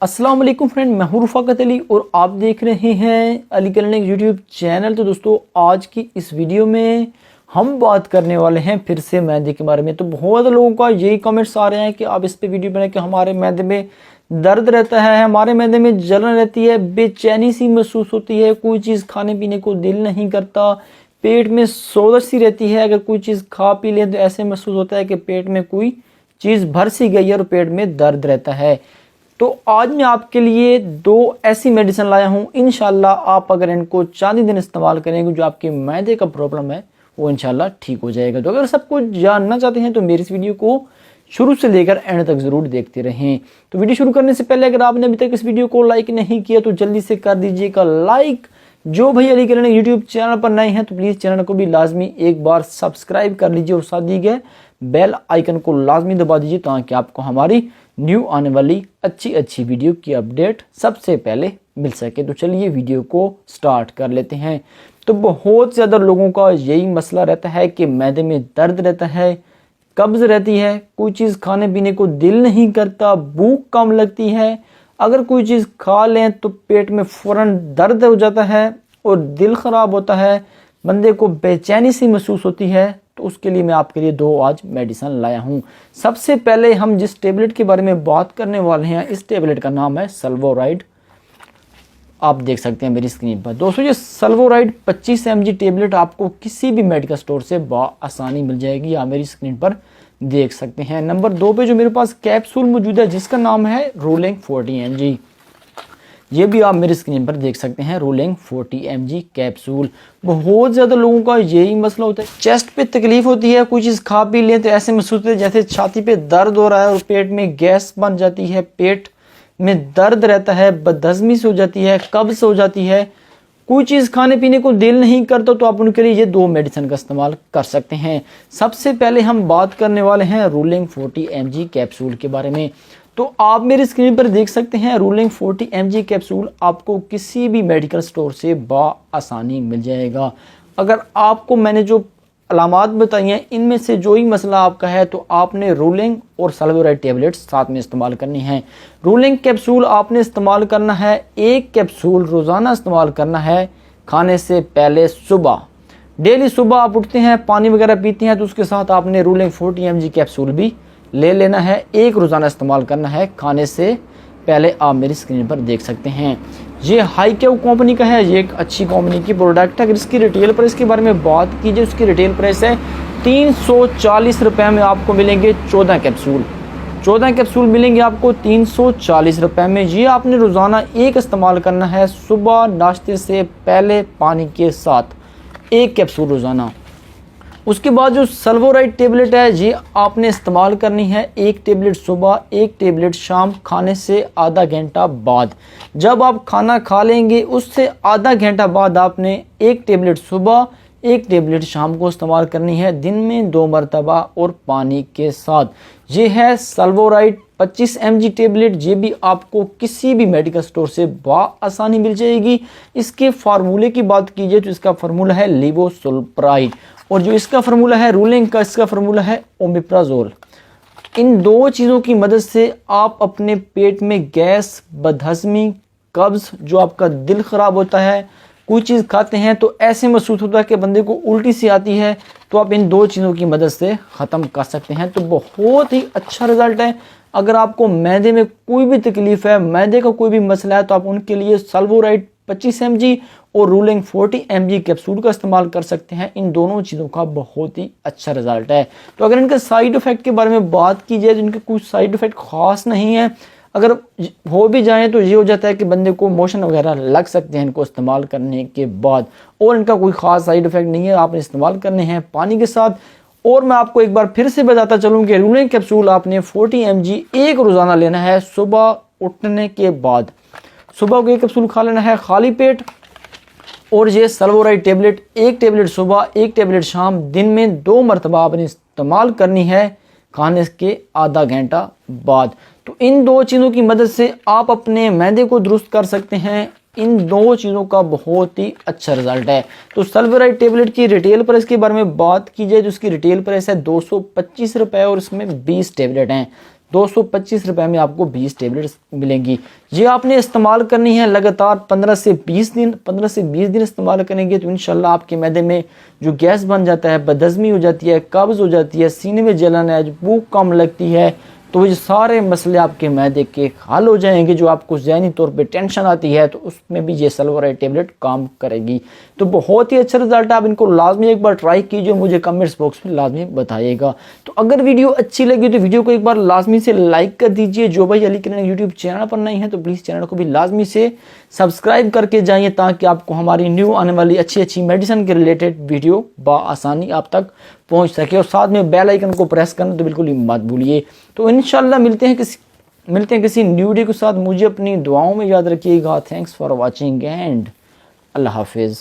अस्सलाम वालेकुम फ्रेंड, मैं हूं रफ़ाकत अली और आप देख रहे हैं अली क्लिनिक यूट्यूब चैनल। तो दोस्तों, आज की इस वीडियो में हम बात करने वाले हैं फिर से मैदे के बारे में। तो बहुत लोगों का यही कमेंट्स आ रहे हैं कि आप इस पे वीडियो बनाए कि हमारे मैदे में दर्द रहता है, हमारे मैदे में जलन रहती है, बेचैनी सी महसूस होती है, कोई चीज़ खाने पीने को दिल नहीं करता, पेट में सोजश सी रहती है, अगर कोई चीज़ खा पी ले तो ऐसे महसूस होता है कि पेट में कोई चीज़ भर सी गई है और पेट में दर्द रहता है। तो आज मैं आपके लिए दो ऐसी मेडिसिन लाया हूँ। इंशाल्लाह आप अगर इनको 4 दिन इस्तेमाल करेंगे, जो आपके मैदे का प्रॉब्लम है वो इंशाल्लाह ठीक हो जाएगा। तो अगर सब कुछ जानना चाहते हैं तो मेरी इस वीडियो को शुरू से लेकर एंड तक ज़रूर देखते रहें। तो वीडियो शुरू करने से पहले अगर आपने अभी तक इस वीडियो को लाइक नहीं किया तो जल्दी से कर दीजिएगा लाइक। जो भाई अली क्लिनिक यूट्यूब चैनल पर नए हैं तो प्लीज़ चैनल को भी लाजमी एक बार सब्सक्राइब कर लीजिए और साथ दिए गए बेल आइकन को लाजमी दबा दीजिए ताकि आपको हमारी न्यू आने वाली अच्छी वीडियो की अपडेट सबसे पहले मिल सके। तो चलिए वीडियो को स्टार्ट कर लेते हैं। तो बहुत ज़्यादा लोगों का यही मसला रहता है कि मैदे में दर्द रहता है, कब्ज़ रहती है, कोई चीज़ खाने पीने को दिल नहीं करता, भूख कम लगती है, अगर कोई चीज़ खा लें तो पेट में फ़ौरन दर्द हो जाता है और दिल ख़राब होता है, बंदे को बेचैनी सी महसूस होती है। तो उसके लिए मैं आपके लिए दो आज मेडिसिन लाया हूँ। सबसे पहले हम जिस टेबलेट के बारे में बात करने वाले हैं, इस टेबलेट का नाम है सल्वोराइड। आप देख सकते हैं मेरी स्क्रीन पर। दोस्तों, ये सल्वोराइड 25 mg टेबलेट आपको किसी भी मेडिकल स्टोर से आसानी मिल जाएगी। आप मेरी स्क्रीन पर देख सकते हैं। नंबर 2 पे जो मेरे पास कैप्सूल मौजूद है जिसका नाम है रोलिंग 40 mg, ये भी आप मेरी स्क्रीन पर देख सकते हैं। Rolling 40 mg capsule. बहुत ज़्यादा लोगों का यही मसला होता है, चेस्ट पे तकलीफ होती है, कोई चीज़ खा पी लें तो ऐसे महसूस होता है जैसे छाती पे दर्द हो रहा है और पेट में गैस बन जाती है, पेट में दर्द रहता है, बदहज़मी से हो जाती है, कब्ज़ हो जाती है, कोई चीज़ खाने पीने को दिल नहीं करता। तो आप उनके लिए ये दो मेडिसिन का इस्तेमाल कर सकते हैं। सबसे पहले हम बात करने वाले हैं रोलिंग 40 mg कैप्सूल के बारे में। तो आप मेरी स्क्रीन पर देख सकते हैं रोलिंग 40 mg कैप्सूल आपको किसी भी मेडिकल स्टोर से आसानी मिल जाएगा। अगर आपको मैंने जो अलामात बताई हैं इनमें से जो ही मसला आपका है तो आपने रोलिंग और सल्वोराइड टेबलेट्स साथ में इस्तेमाल करनी है। रोलिंग कैप्सूल आपने इस्तेमाल करना है, एक कैप्सूल रोज़ाना इस्तेमाल करना है खाने से पहले सुबह। डेली सुबह आप उठते हैं, पानी वगैरह पीते हैं तो उसके साथ आपने रोलिंग 40 mg कैप्सूल भी ले लेना है। एक रोज़ाना इस्तेमाल करना है खाने से पहले। आप मेरी स्क्रीन पर देख सकते हैं ये हाईक्यू कंपनी का है, ये एक अच्छी कंपनी की प्रोडक्ट है। अगर इसकी रिटेल प्राइस के बारे में बात कीजिए, उसकी रिटेल प्राइस है 340 रुपये में आपको मिलेंगे 14 कैप्सूल। 14 कैप्सूल मिलेंगे आपको 340 रुपये में। ये आपने रोज़ाना एक इस्तेमाल करना है सुबह नाश्ते से पहले पानी के साथ, एक कैप्सूल रोज़ाना। उसके बाद जो सल्वोराइड टेबलेट है ये आपने इस्तेमाल करनी है, एक टेबलेट सुबह, एक टेबलेट शाम, खाने से आधा घंटा बाद। जब आप खाना खा लेंगे उससे आधा घंटा बाद आपने एक टेबलेट सुबह, एक टेबलेट शाम को इस्तेमाल करनी है, दिन में 2 मरतबा और पानी के साथ। ये है सल्वोराइड 25 mg टेबलेट। ये भी आपको किसी भी मेडिकल स्टोर से आसानी मिल जाएगी। इसके फार्मूले की बात कीजिए तो इसका फार्मूला है लेवोसुल्प्राइड और जो इसका फार्मूला है रोलिंग का, इसका फार्मूला है ओमिप्राजोल। इन दो चीज़ों की मदद से आप अपने पेट में गैस, बदहज़मी, कब्ज़, जो आपका दिल ख़राब होता है, कोई चीज़ खाते हैं तो ऐसे महसूस होता है कि बंदे को उल्टी सी आती है, तो आप इन दो चीज़ों की मदद से ख़त्म कर सकते हैं। तो बहुत ही अच्छा रिज़ल्ट है। अगर आपको मैदे में कोई भी तकलीफ़ है, मैदे का कोई भी मसला है, तो आप उनके लिए सल्वोराइड 25 mg और रोलिंग 40 mg कैप्सूल का इस्तेमाल कर सकते हैं। इन दोनों चीज़ों का बहुत ही अच्छा रिजल्ट है। तो अगर इनके साइड इफ़ेक्ट के बारे में बात की जाए तो इनके कुछ साइड इफ़ेक्ट ख़ास नहीं है। अगर हो भी जाए तो ये हो जाता है कि बंदे को मोशन वगैरह लग सकते हैं इनको इस्तेमाल करने के बाद, और इनका कोई ख़ास साइड इफ़ेक्ट नहीं है। आपने इस्तेमाल करने हैं पानी के साथ। और मैं आपको एक बार फिर से बताता चलूँ कि रोलिंग कैप्सूल आपने 40 mg एक रोज़ाना लेना है सुबह उठने के बाद। सुबह को एक कैप्सूल खा लेना है खाली पेट। और ये सल्वोराइड टेबलेट, एक टेबलेट सुबह, एक टेबलेट शाम, दिन में 2 मरतबा आपने इस्तेमाल करनी है खाने के आधा घंटा बाद। तो इन दो चीज़ों की मदद से आप अपने मैदे को दुरुस्त कर सकते हैं। इन दो चीज़ों का बहुत ही अच्छा रिजल्ट है। तो सल्वोराइड टेबलेट की रिटेल प्राइस के बारे में बात की जाए तो उसकी रिटेल प्राइस है 225 रुपये और इसमें 20 टेबलेट हैं। 225 रुपए में आपको 20 टेबलेट्स मिलेंगी। ये आपने इस्तेमाल करनी है लगातार 15 से 20 दिन इस्तेमाल करेंगे तो इंशाल्लाह आपके मैदे में जो गैस बन जाता है, बदहज़मी हो जाती है, कब्ज़ हो जाती है, सीने में जलन है, भूख कम लगती है, तो ये सारे मसले आपके मैदे के हल हो जाएंगे। जो आपको ज़हनी तौर पे टेंशन आती है तो उसमें भी ये सल्वराइड टेबलेट काम करेगी। तो बहुत ही अच्छा रिजल्ट है, आप इनको लाजमी एक बार ट्राई कीजिए, मुझे कमेंट्स बॉक्स में लाजमी बताइएगा। तो अगर वीडियो अच्छी लगी तो वीडियो को एक बार लाजमी से लाइक कर दीजिए। जो भाई अली क्लिनिक यूट्यूब चैनल पर नहीं है तो प्लीज़ चैनल को भी लाजमी से सब्सक्राइब करके जाइए, ताकि आपको हमारी न्यू आने वाली अच्छी मेडिसिन के रिलेटेड वीडियो बआसानी आप तक पहुंच सके। और साथ में बेल आइकन को प्रेस करना तो बिल्कुल ही मत भूलिए। तो इंशाल्लाह मिलते हैं किसी न्यू वीडियो के साथ। मुझे अपनी दुआओं में याद रखिएगा। थैंक्स फॉर वॉचिंग एंड अल्लाह हाफिज़।